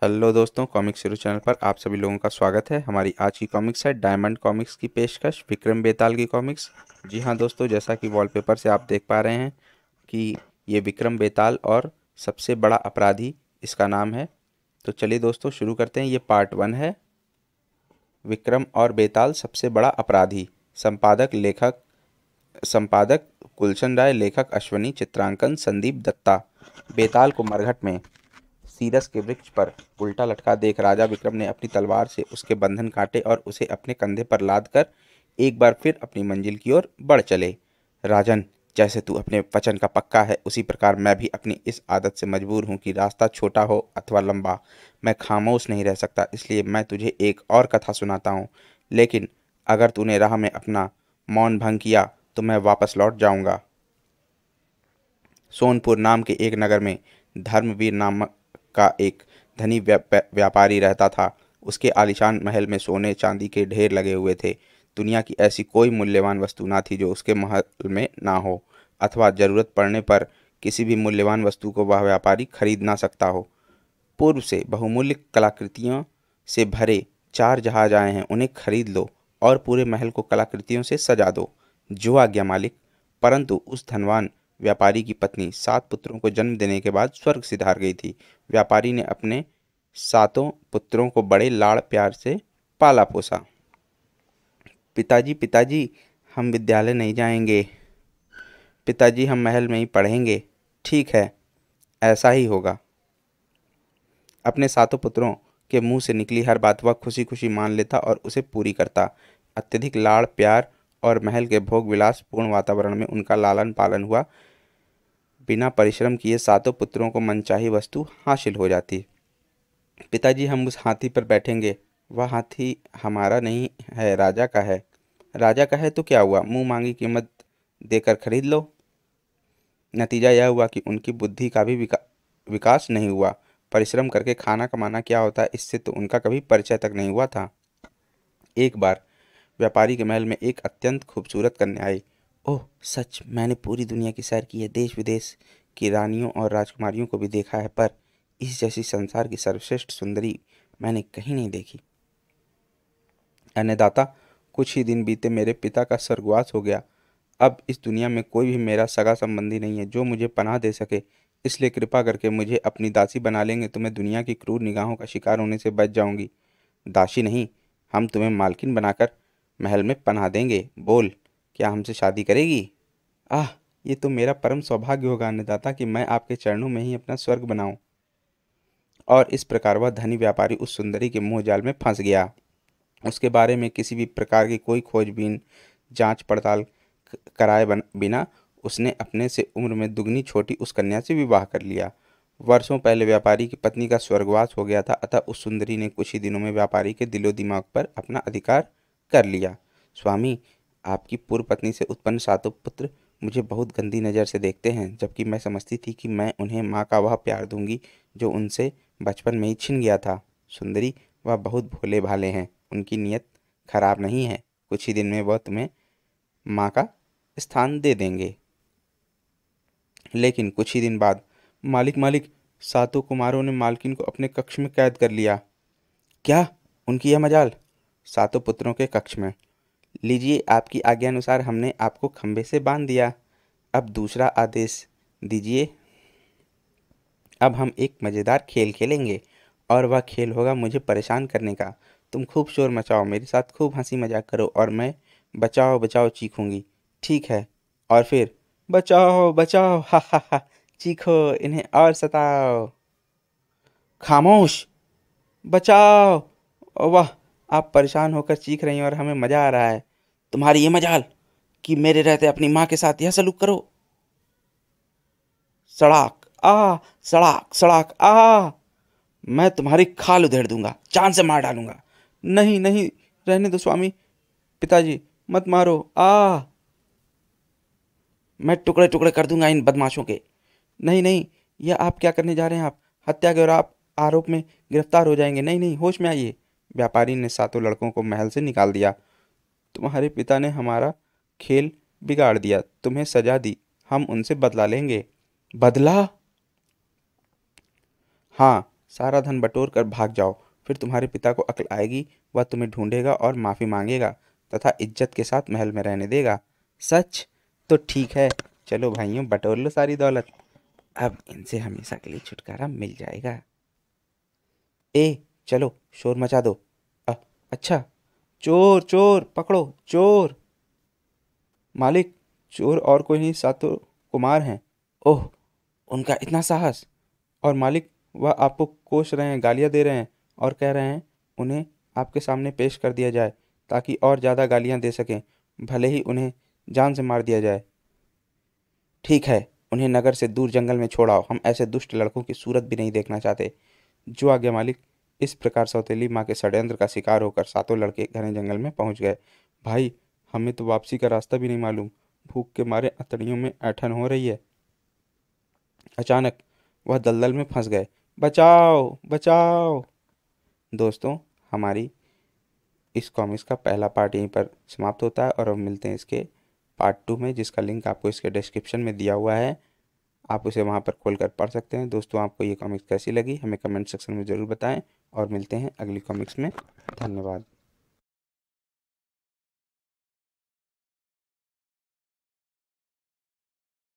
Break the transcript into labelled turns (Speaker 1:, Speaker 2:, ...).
Speaker 1: Hello दोस्तों, comics hero channel पर आप सभी लोगों का स्वागत है। हमारी आज की कॉमिक्स है डायमंड कॉमिक्स की पेशकश विक्रम बेताल की कॉमिक्स। जी हाँ दोस्तों, जैसा कि वॉलपेपर से आप देख पा रहे हैं कि ये विक्रम बेताल और सबसे बड़ा अपराधी इसका नाम है। तो चलिए दोस्तों शुरू करते हैं। ये पार्ट 1 है, विक्रम और बेताल सबसे बड़ा अपराधी। संपादक गुलशन राय, लेखक अश्वनी, चित्रांकन संदीप दत्ता। बेताल को मरघट में सीरस के वृक्ष पर उल्टा लटका देख राजा विक्रम ने अपनी तलवार से उसके बंधन काटे और उसे अपने कंधे पर लाद कर एक बार फिर अपनी मंजिल की ओर बढ़ चले। राजन, जैसे तू अपने वचन का पक्का है, उसी प्रकार मैं भी अपनी इस आदत से मजबूर हूँ कि रास्ता छोटा हो अथवा लंबा, मैं खामोश नहीं रह सकता। इसलिए मैं तुझे एक और कथा सुनाता हूँ, लेकिन अगर तूने राह में अपना मौन भंग किया तो मैं वापस लौट जाऊंगा। सोनपुर नाम के एक नगर में धर्मवीर नामक का एक धनी व्यापारी रहता था। उसके आलीशान महल में सोने चांदी के ढेर लगे हुए थे। दुनिया की ऐसी कोई मूल्यवान वस्तु ना थी जो उसके महल में ना हो, अथवा जरूरत पड़ने पर किसी भी मूल्यवान वस्तु को वह व्यापारी खरीद ना सकता हो। पूर्व से बहुमूल्य कलाकृतियों से भरे 4 जहाज आए हैं, उन्हें खरीद लो और पूरे महल को कलाकृतियों से सजा दो। जो आज्ञा मालिक। परंतु उस धनवान व्यापारी की पत्नी 7 पुत्रों को जन्म देने के बाद स्वर्ग सिधार गई थी। व्यापारी ने अपने 7 पुत्रों को बड़े लाड़ प्यार से पाला पोसा। पिताजी पिताजी, हम विद्यालय नहीं जाएंगे। पिताजी, हम महल में ही पढ़ेंगे। ठीक है, ऐसा ही होगा। अपने 7 पुत्रों के मुंह से निकली हर बात वह खुशी खुशी मान लेता और उसे पूरी करता। अत्यधिक लाड़ प्यार और महल के भोग विलास पूर्ण वातावरण में उनका लालन पालन हुआ। बिना परिश्रम किए 7 पुत्रों को मनचाही वस्तु हासिल हो जाती। पिताजी, हम उस हाथी पर बैठेंगे। वह हाथी हमारा नहीं है, राजा का है। राजा का है तो क्या हुआ, मुंह मांगी कीमत देकर खरीद लो। नतीजा यह हुआ कि उनकी बुद्धि का भी विकास नहीं हुआ। परिश्रम करके खाना कमाना क्या होता है, इससे तो उनका कभी परिचय तक नहीं हुआ था। एक बार व्यापारी के महल में एक अत्यंत खूबसूरत कन्या आई। ओह सच, मैंने पूरी दुनिया की सैर की है, देश विदेश की रानियों और राजकुमारियों को भी देखा है, पर इस जैसी संसार की सर्वश्रेष्ठ सुंदरी मैंने कहीं नहीं देखी। अन्नदाता, कुछ ही दिन बीते मेरे पिता का स्वर्गवास हो गया। अब इस दुनिया में कोई भी मेरा सगा संबंधी नहीं है जो मुझे पनाह दे सके। इसलिए कृपा करके मुझे अपनी दासी बना लेंगे तो मैं दुनिया की क्रूर निगाहों का शिकार होने से बच जाऊंगी। दासी नहीं, हम तुम्हें मालकिन बनाकर महल में पनाह देंगे। बोल, क्या हमसे शादी करेगी? आह, ये तो मेरा परम सौभाग्य होगा अन्नदाता कि मैं आपके चरणों में ही अपना स्वर्ग बनाऊं। और इस प्रकार वह धनी व्यापारी उस सुंदरी के मोह जाल में फंस गया। उसके बारे में किसी भी प्रकार की कोई खोजबीन जांच पड़ताल कराए बिना उसने अपने से उम्र में दुगनी छोटी उस कन्या से विवाह कर लिया। वर्षों पहले व्यापारी की पत्नी का स्वर्गवास हो गया था, अतः उस सुंदरी ने कुछ ही दिनों में व्यापारी के दिलो दिमाग पर अपना अधिकार कर लिया। स्वामी, आपकी पूर्व पत्नी से उत्पन्न 7 पुत्र मुझे बहुत गंदी नज़र से देखते हैं, जबकि मैं समझती थी कि मैं उन्हें माँ का वह प्यार दूंगी जो उनसे बचपन में ही छिन गया था। सुंदरी, वह बहुत भोले भाले हैं, उनकी नीयत खराब नहीं है। कुछ ही दिन में वह तुम्हें माँ का स्थान दे देंगे। लेकिन कुछ ही दिन बाद मालिक मालिक 7 कुमारों ने मालकिन को अपने कक्ष में कैद कर लिया। क्या, उनकी यह मजाल? 7 पुत्रों के कक्ष में। लीजिए, आपकी आज्ञा अनुसार हमने आपको खंबे से बांध दिया। अब दूसरा आदेश दीजिए। अब हम एक मज़ेदार खेल खेलेंगे और वह खेल होगा मुझे परेशान करने का। तुम खूब शोर मचाओ, मेरे साथ खूब हंसी मजाक करो और मैं बचाओ बचाओ चीखूंगी। ठीक है? और फिर बचाओ बचाओ हा हा हा, चीखो, इन्हें और सताओ। खामोश, बचाओ। वाह, आप परेशान होकर चीख रही हैं और हमें मजा आ रहा है। तुम्हारी ये मजाल कि मेरे रहते अपनी माँ के साथ यह सलूक करो। सड़ाक आ, सड़ाक सड़ाक आ, मैं तुम्हारी खाल उधेड़ दूंगा, चांद से मार डालूंगा। नहीं नहीं, रहने दो स्वामी। पिताजी, मत मारो। आ, मैं टुकड़े टुकड़े कर दूंगा इन बदमाशों के। नहीं नहीं, यह आप क्या करने जा रहे हैं? आप हत्या के और आप आरोप में गिरफ्तार हो जाएंगे। नहीं नहीं, होश में आइए। व्यापारी ने 7 लड़कों को महल से निकाल दिया। तुम्हारे पिता ने हमारा खेल बिगाड़ दिया, तुम्हें सजा दी, हम उनसे बदला लेंगे। बदला? हाँ, सारा धन बटोर कर भाग जाओ, फिर तुम्हारे पिता को अक्ल आएगी, वह तुम्हें ढूंढेगा और माफ़ी मांगेगा तथा इज्जत के साथ महल में रहने देगा। सच? तो ठीक है, चलो भाइयों बटोर लो सारी दौलत, अब इनसे हमेशा के लिए छुटकारा मिल जाएगा। ए चलो शोर मचा दो। अ, अच्छा, चोर चोर पकड़ो चोर। मालिक, चोर और कोई नहीं, सातों कुमार हैं। ओह, उनका इतना साहस! और मालिक, वह आपको कोस रहे हैं, गालियां दे रहे हैं और कह रहे हैं उन्हें आपके सामने पेश कर दिया जाए ताकि और ज़्यादा गालियां दे सकें, भले ही उन्हें जान से मार दिया जाए। ठीक है, उन्हें नगर से दूर जंगल में छोड़ाओ, हम ऐसे दुष्ट लड़कों की सूरत भी नहीं देखना चाहते। जो आज्ञा मालिक। इस प्रकार सौतेली माँ के षड्यंत्र का शिकार होकर सातों लड़के घने जंगल में पहुंच गए। भाई, हमें तो वापसी का रास्ता भी नहीं मालूम, भूख के मारे अतड़ियों में ऐंठन हो रही है। अचानक वह दलदल में फंस गए। बचाओ बचाओ! दोस्तों, हमारी इस कॉमिक्स का पहला पार्ट यहीं पर समाप्त होता है और अब मिलते हैं इसके पार्ट 2 में, जिसका लिंक आपको इसके डिस्क्रिप्शन में दिया हुआ है। आप उसे वहां पर खोलकर पढ़ सकते हैं। दोस्तों, आपको ये कॉमिक्स कैसी लगी हमें कमेंट सेक्शन में ज़रूर बताएं और मिलते हैं अगली कॉमिक्स में। धन्यवाद।